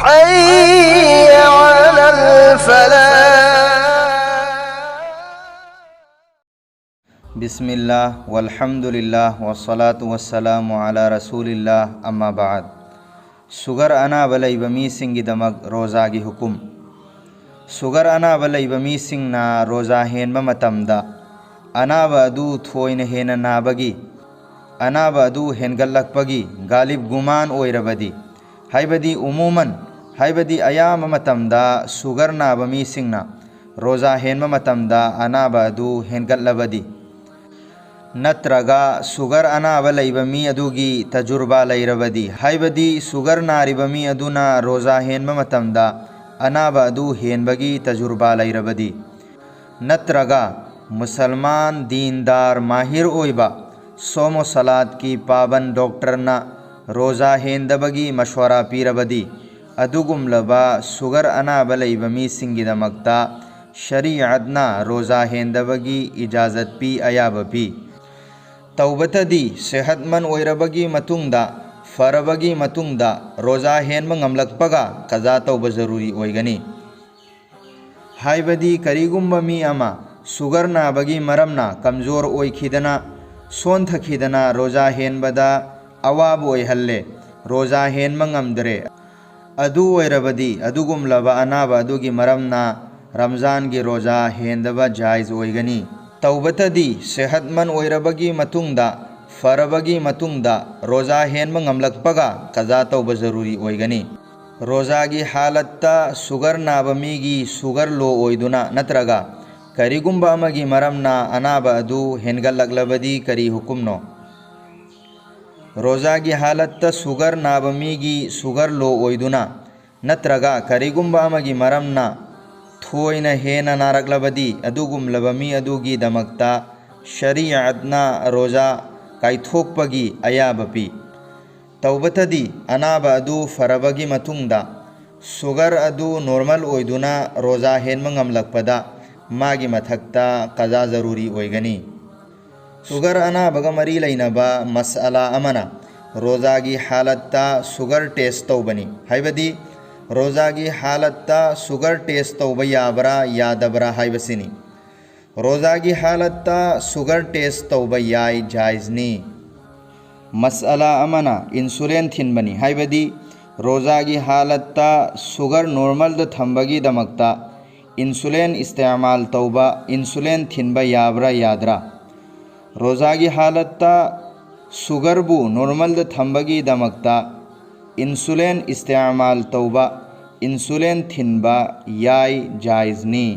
حي على الفلاح. بسم اللہ والحمد للہ والصلاة والسلام علی رسول اللہ اما بعد. سگر انا بلئی بمی سنگی دمگ روزہ گی حکم. سگر انا بلئی بمی سنگ نا روزہ ہین بمتم دا انا بادو تھوئن ہین نابگی انا بادو ہین گلک پگی غالب گمان اویر بدی ہائی بدی عموماً ہائی بدی ایام متم دا سگر نا بمی سنگ نا روزہ ہین بمتم دا انا بادو ہین گل بدی نترگا سگر انا بلئی بمی ادوگی تجربہ لیر بدی ہائی بدی سگر ناری بمی ادونا روزہ ہین بمتم دا انا بادو ہین بگی تجربہ لیر بدی نترگا مسلمان دیندار ماہر اویبا سوم و صلاة کی پابند ڈاکٹر نا روزہ ہین دبگی مشورہ پیر بدی ادوگم لبا سگر انا بلئی بمی سنگی دمکتا شریعتنا روزہ ہین دبگی اجازت پی ایاب پی توبت دی صحت من اویربگی متنگ دا فربگی متنگ دا روزہ ہین منگملک پگا قضا توبہ ضروری اویگنی ہائی بدی کریگم بمی اما سگر نا بگی مرمنا کمزور اوی کھیدنا سون تھکیدنا روزہ ہین بدا اواب اوی حلے روزہ ہین منگم درے ادو اویربدی ادوگم لبا انا با ادوگی مرمنا رمضان کی روزہ ہین دبا جائز اویگنی توبت دی صحت من اویربگی متنگ دا فربگی متنگ دا روزہ ہین منگملک پگا قضا توبہ ضروری اویگنی روزہ کی حالت تا سگر نابمی گی سگر لو اویدنا نترگا کری گمبا مگی مرمنا انا با ادو ہنگل لگلبدی کری حکم نو روزہ کی حالت تا سگر نابمی گی سگر لو اویدنا نترگا کری گمبا مگی مرمنا تھوئن ہین نارگلبدی ادوگم لبمی ادوگی دمکتا شریعتنا روزہ کئی تھوک پگی ایاب پی توبت دی انا با ادو فربگی متنگ دا سگر ادو نورمل اویدنا روزہ ہین منگملک پدا ماگی متھکتا قضا ضروری اویگنی سگر انا بگمری لینبا مسئلہ امنا روزہ کی حالت تا سگر ٹیسٹو بنی ہائی بدی روزہ کی حالت تا سگر ٹیسٹو بیا برا یا دبرا ہائی بسینی روزہ کی حالت تا سگر ٹیسٹو بیائی جائز نی مسئلہ امنا انسولین تھن بنی ہائی بدی روزہ کی حالت تا سگر نورمل دا تھمبگی دمکتا انسولین استعمال توبہ انسولین تھن با یابرا یادرا روزہ کی حالت تا سگر بو نورمل دا تھمبگی دمکتا انسولین استعمال توبہ انسولین تھن با یائی جائز نی